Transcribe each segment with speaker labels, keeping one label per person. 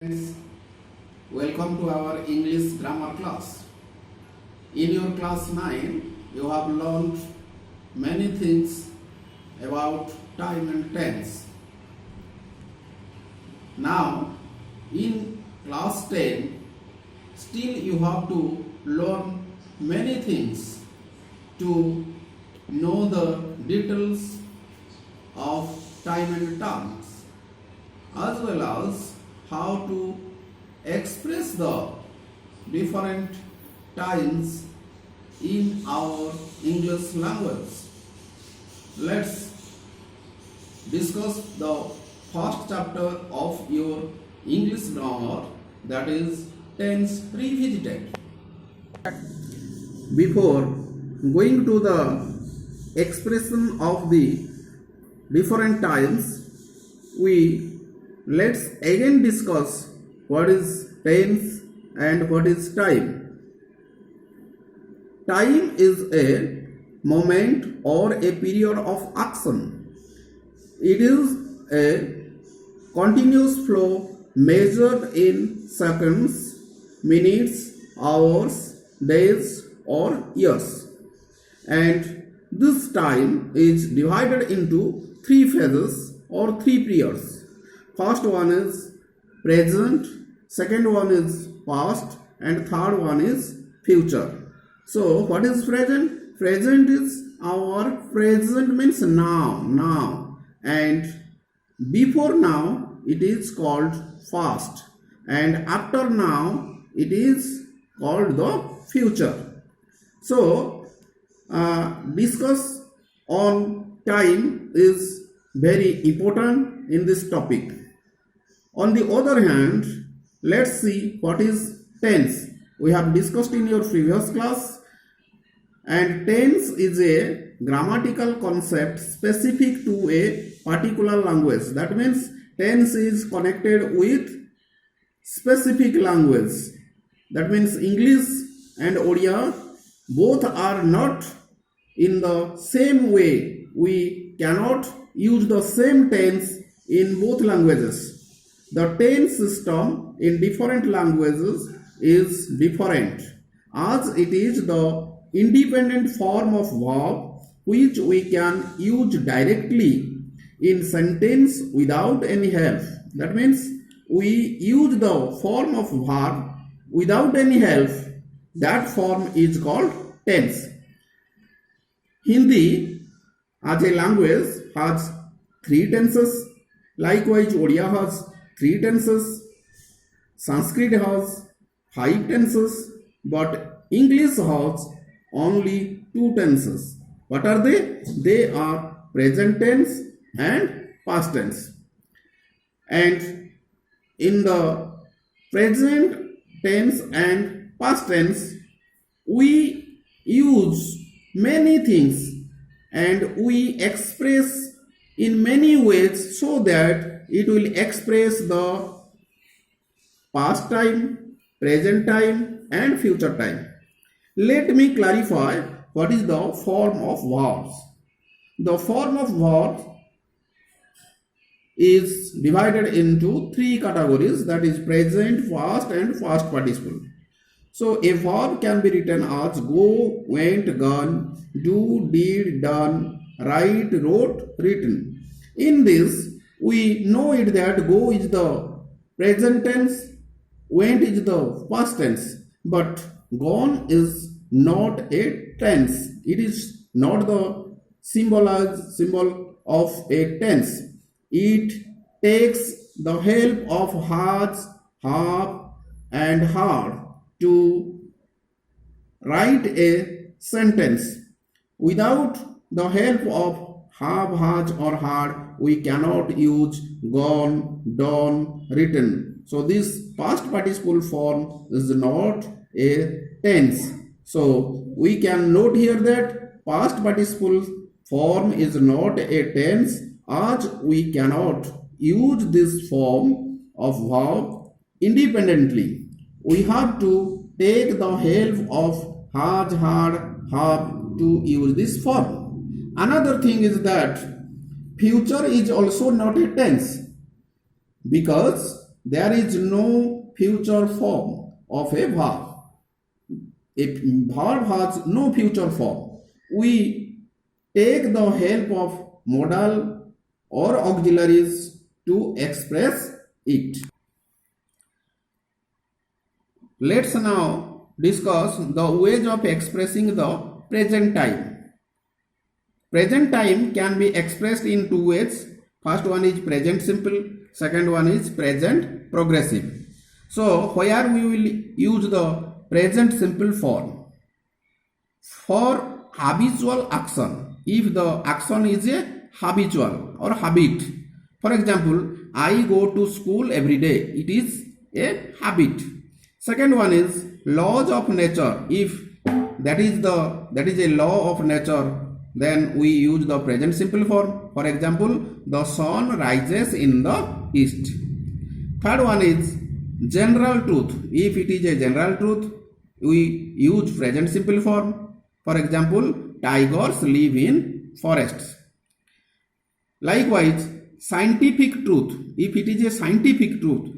Speaker 1: Friends, welcome to our English grammar class. In your class 9, you have learned many things about time and tense. Now, in class 10, still you have to learn many things to know the details of time and terms, as well as how to express the different times in our English language. Let's discuss the first chapter of your English grammar, that is tense revisited. Before going to the expression of the different times, let's again discuss what is tense and what is time. Time is a moment or a period of action. It is a continuous flow measured in seconds, minutes, hours, days, or years. And this time is divided into three phases or three periods. First one is present, second one is past, and third one is future. So what is present? Present is our present means now, and before now it is called past, and after now it is called the future. So discuss on time is very important in this topic. On the other hand, let's see what is tense. We have discussed in your previous class, and tense is a grammatical concept specific to a particular language. That means tense is connected with specific language. That means English and Odia both are not in the same way. We cannot use the same tense in both languages. The tense system in different languages is different, as it is the independent form of verb which we can use directly in sentence without any help. That means we use the form of verb without any help. That form is called tense. Hindi as a language has three tenses. Likewise, Odia has three tenses, Sanskrit has 5 tenses, but English has only 2 tenses. What are they? They are present tense and past tense. And in the present tense and past tense, we use many things and we express in many ways so that it will express the past time, present time, and future time. Let me clarify what is the form of verbs. The form of verbs is divided into three categories, that is present, past, and past participle. So a verb can be written as go, went, gone, do, did, done, write, wrote, written. In this, we know it that go is the present tense, went is the past tense, but gone is not a tense. It is not the symbol of a tense. It takes the help of has, have, and had to write a sentence. Without the help of have, has, or had, we cannot use gone, done, written. So this past participle form is not a tense. So we can note here that past participle form is not a tense, as we cannot use this form of verb independently. We have to take the help of has, had, have to use this form. Another thing is that future is also not a tense, because there is no future form of a verb. A verb has no future form. We take the help of modal or auxiliaries to express it. Let's now discuss the ways of expressing the present time. Present time can be expressed in two ways. First one is present simple, second one is present progressive. So where we will use the present simple form for habitual action. If the action is a habitual or habit, for example, I go to school every day, it is a habit. Second one is laws of nature. If that is a law of nature, then we use the present simple form. For example, the sun rises in the east. Third one is general truth. If it is a general truth, we use present simple form. For example, tigers live in forests. Likewise, scientific truth. If it is a scientific truth,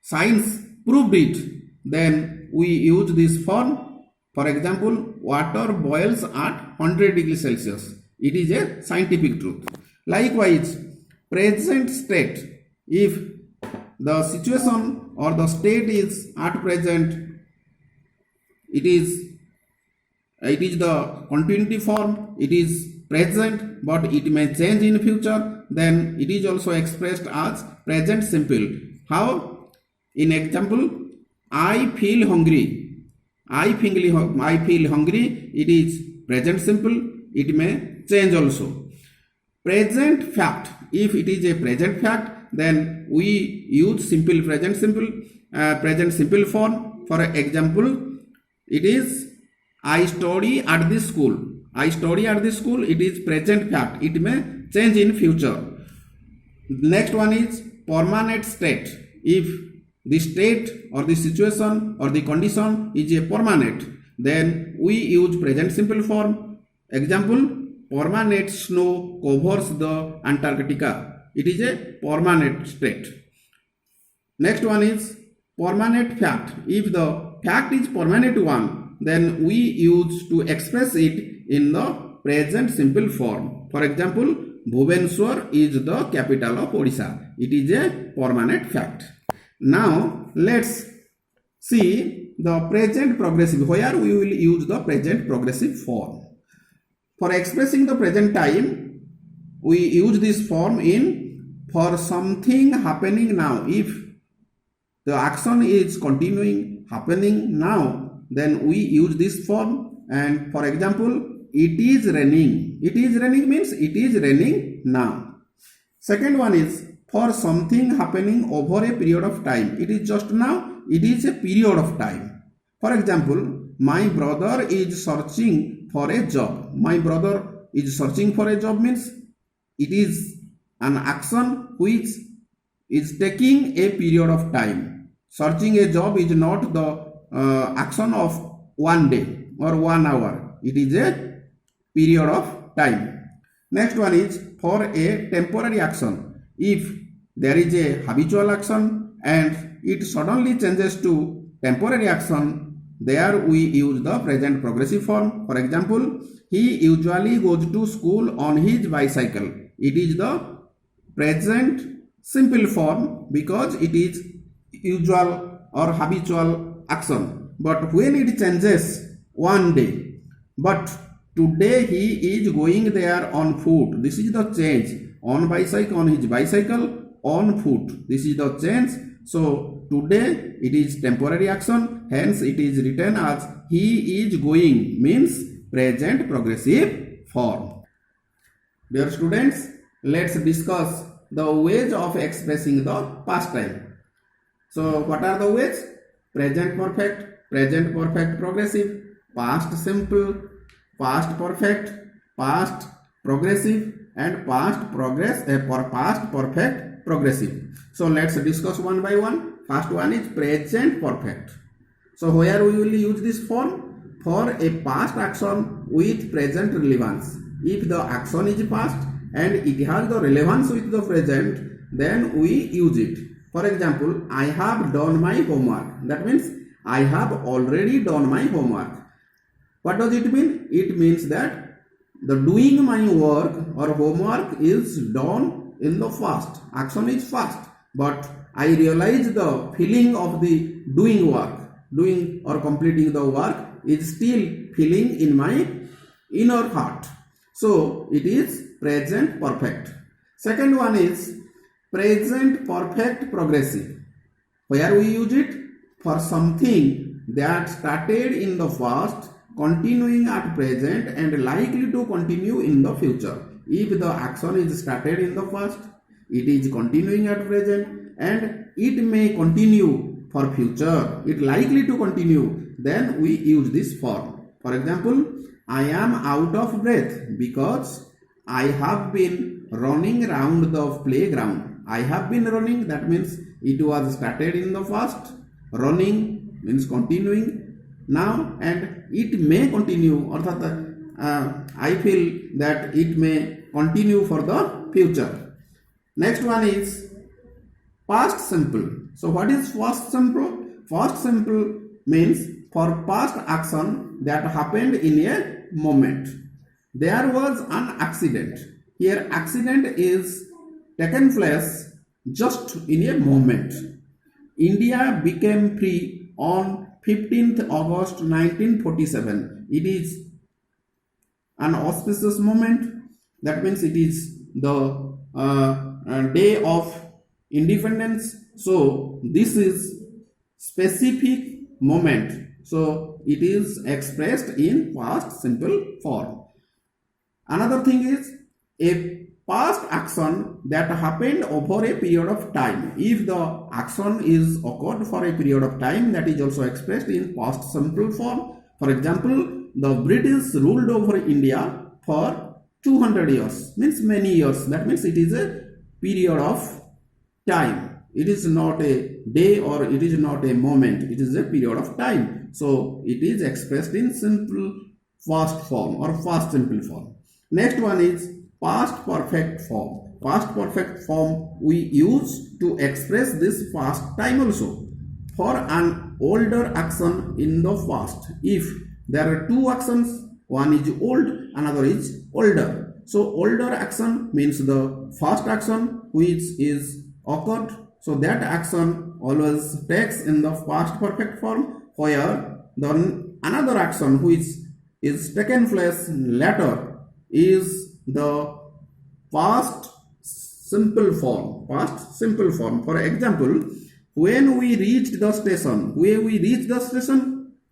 Speaker 1: science proved it, then we use this form. For example, water boils at 100 degrees Celsius. It is a scientific truth. Likewise, present state. If the situation or the state is at present, it is the continuity form, it is present, but it may change in future, then it is also expressed as present simple. How? In example, I feel hungry. I feel hungry, it is present simple, it may change also. Present fact. If it is a present fact, then we use simple present simple form. For example, it is I study at this school. I study at this school, it is present fact, it may change in future. Next one is permanent state. If the state or the situation or the condition is a permanent, then we use present simple form. Example, permanent snow covers the Antarctica. It is a permanent state. Next one is permanent fact. If the fact is permanent one, then we use to express it in the present simple form. For example, Bhubaneswar is the capital of Odisha. It is a permanent fact. Now let's see the present progressive, where we will use the present progressive form. For expressing the present time, we use this form in for something happening now. If the action is continuing happening now, then we use this form. And for example, it is raining. It is raining means it is raining now. Second one is for something happening over a period of time. It is just now, it is a period of time. For example, my brother is searching for a job. My brother is searching for a job means it is an action which is taking a period of time. Searching a job is not the action of one day or 1 hour. It is a period of time. Next one is for a temporary action. If there is a habitual action and it suddenly changes to temporary action, there we use the present progressive form. For example, he usually goes to school on his bicycle. It is the present simple form because it is usual or habitual action. But when it changes one day, but today he is going there on foot. This is the change. On bicycle, on his bicycle, on foot. This is the change. So today it is temporary action. Hence it is written as he is going, means present progressive form. Dear students, let's discuss the ways of expressing the past time. So what are the ways? Present perfect progressive, past simple, past perfect, past progressive, and past perfect progressive. So let's discuss one by one. First one is present perfect. So where we will use this form? For a past action with present relevance. If the action is past and it has the relevance with the present, then we use it. For example, I have done my homework. That means I have already done my homework. What does it mean? It means that the doing my work or homework is done in the past. Action is fast, but I realize the feeling of the doing work, doing or completing the work is still feeling in my inner heart. So it is present perfect. Second one is present perfect progressive. Where we use it? For something that started in the past, continuing at present and likely to continue in the future. If the action is started in the past, it is continuing at present and it may continue for future, it likely to continue, then we use this form. For example, I am out of breath because I have been running around the playground. I have been running, that means it was started in the past. Running means continuing now and it may continue, or I feel that it may continue for the future. Next one is past simple. So what is past simple? Past simple means for past action that happened in a moment. There was an accident. Here accident is taken place just in a moment. India became free on 15th August 1947. It is an auspicious moment. That means it is the day of independence. So this is specific moment. So it is expressed in past simple form. Another thing is a past action that happened over a period of time. If the action is occurred for a period of time, that is also expressed in past simple form. For example, the British ruled over India for 200 years, means many years. That means it is a period of time. It is not a day or it is not a moment. It is a period of time. So it is expressed in simple past form or past simple form. Next one is past perfect form. Past perfect form we use to express this past time also. For an older action in the past, if there are two actions, one is old, another is older. So older action means the first action which is occurred. So that action always takes in the past perfect form, where the another action which is taken place later is the past simple form. Past simple form. For example, when we reached the station,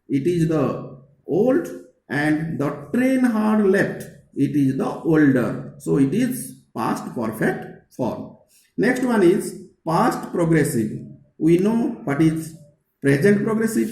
Speaker 1: it is the old and the train had left, it is the older. So it is past perfect form. Next one is past progressive. We know what is present progressive.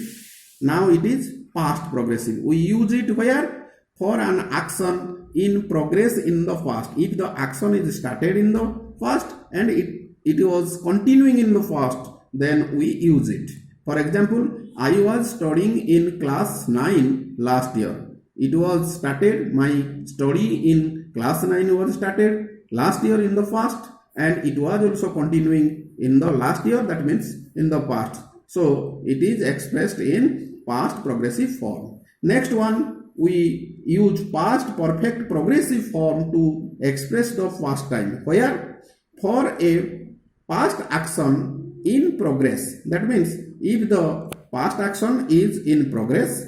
Speaker 1: Now it is past progressive. We use it where? For an action in progress in the past. If the action is started in the past and it was continuing in the past, then we use it. For example, I was studying in class 9 last year. It was started, my study in class 9 was started last year in the past and it was also continuing in the last year, that means in the past. So it is expressed in past progressive form. Next one, we use past perfect progressive form to express the past time. Where? For a past action in progress. That means if the past action is in progress,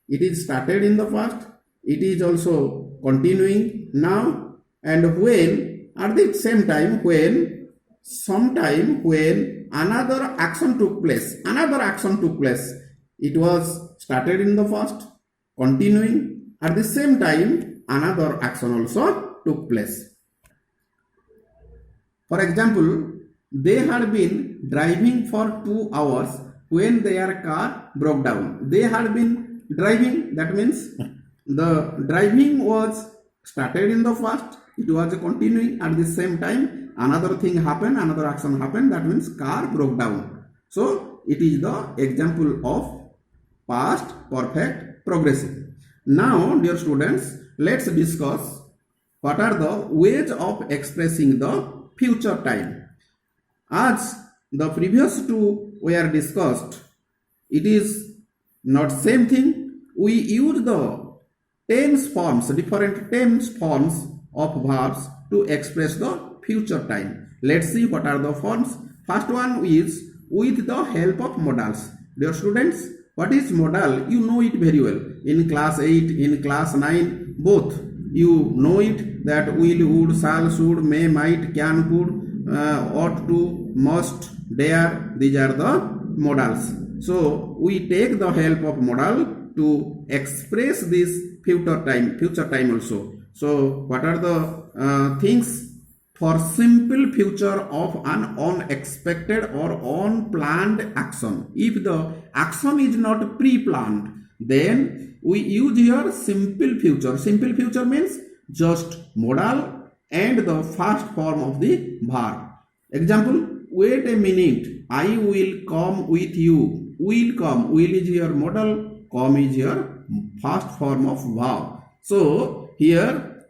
Speaker 1: it is started in the past, it is also continuing now, and when at the same time when sometime when another action took place, it was started in the past, continuing, at the same time another action also took place. For example, they had been driving for 2 hours when their car broke down. They had been driving, that means the driving was started in the past, it was continuing, at the same time another thing happened, another action happened, that means car broke down. So it is the example of past perfect progressive. Now dear students, let's discuss what are the ways of expressing the future time. As the previous two were discussed. It is not same thing. We use the tense forms, different tense forms of verbs to express the future time. Let's see what are the forms. First one is with the help of modals. Dear students, what is modal? You know it very well. In class 8, in class 9, both. You know it that will, would, shall, should, may, might, can, could, ought to, must, dare. These are the modals. So we take the help of modal to express this future time also. So what are the things? For simple future of an unexpected or unplanned action. If the action is not pre-planned, then we use here simple future. Simple future means just modal and the first form of the verb. Example, wait a minute, I will come with you. Will come, will is here modal, come is here first form of verb. So here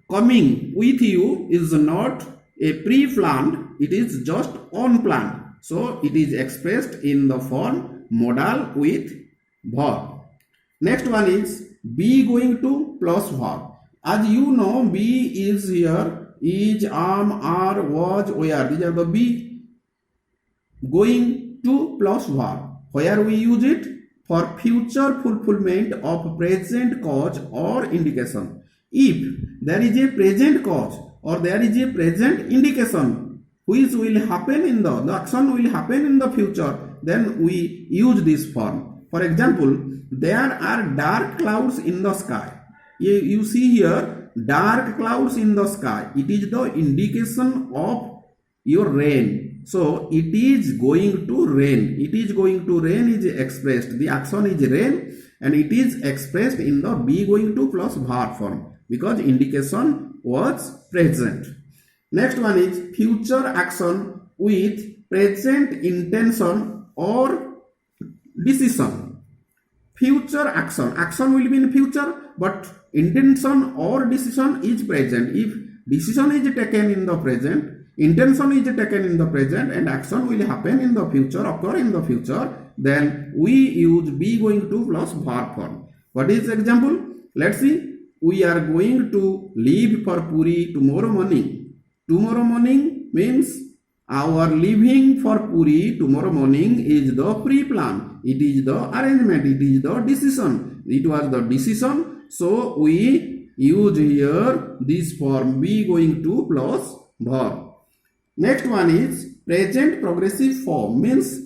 Speaker 1: coming with you is not a pre-planned, it is just unplanned. So it is expressed in the form modal with verb. Next one is be going to plus verb. As you know, be is here, is, are, was, were. These are the be. Going to plus verb. Where we use it? For future fulfillment of present cause or indication. If there is a present cause or there is a present indication which will happen in the action will happen in the future, then we use this form. For example, there are dark clouds in the sky. You see here dark clouds in the sky. It is the indication of your rain. So it is going to rain. It is going to rain is expressed. The action is rain and it is expressed in the be going to plus verb form, because indication was present. Next one is future action with present intention or decision. Future action will be in future, but intention or decision is present. If decision is taken in the present, intention is taken in the present, and action will happen in the future, occur in the future, then we use be going to plus verb form. What is the example? Let's see. We are going to leave for Puri tomorrow morning. Tomorrow morning means our leaving for Puri tomorrow morning is the pre-plan. It is the arrangement. It is the decision. It was the decision. So we use here this form be going to plus verb. Next one is present progressive form, means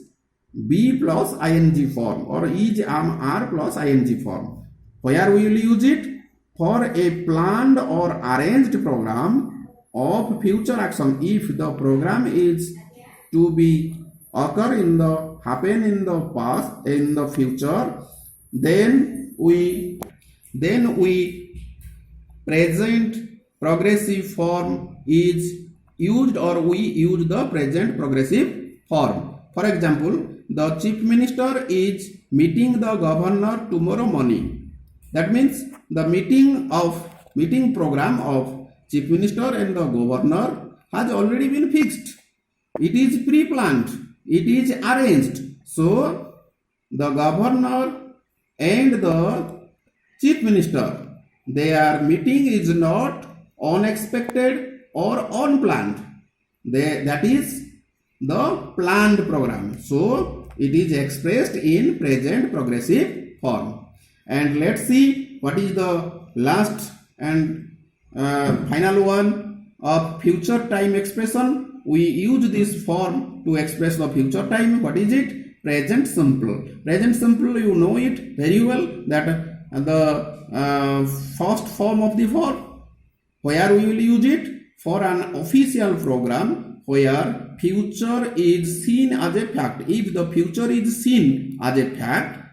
Speaker 1: be plus ing form, or is, am, are plus ing form. Where we will use it? For a planned or arranged program of future action. If the program is to be occur in the happen in the past, in the future, then we present progressive form is used, or we use the present progressive form. For example, the chief minister is meeting the governor tomorrow morning. That means the meeting program of chief minister and the governor has already been fixed. It is pre-planned. It is arranged. So the governor and the chief minister, their meeting is not unexpected or unplanned. That is the planned program. So it is expressed in present progressive form. And let's see what is the last and final one of future time expression. We use this form to express the future time. What is it? Present simple. Present simple, you know it very well, that the first form of the verb. Where we will use it? For an official program where future is seen as a fact. If the future is seen as a fact,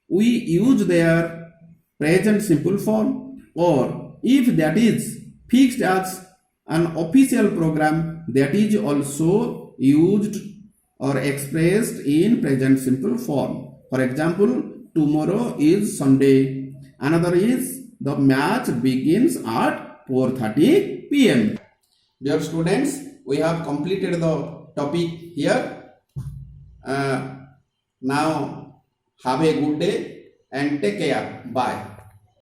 Speaker 1: we use their present simple form, or if that is fixed as an official program, that is also used or expressed in present simple form. For example, tomorrow is Sunday. Another is the match begins at 4:30 p.m. Dear students, we have completed the topic here. Now have a good day and take care. Bye.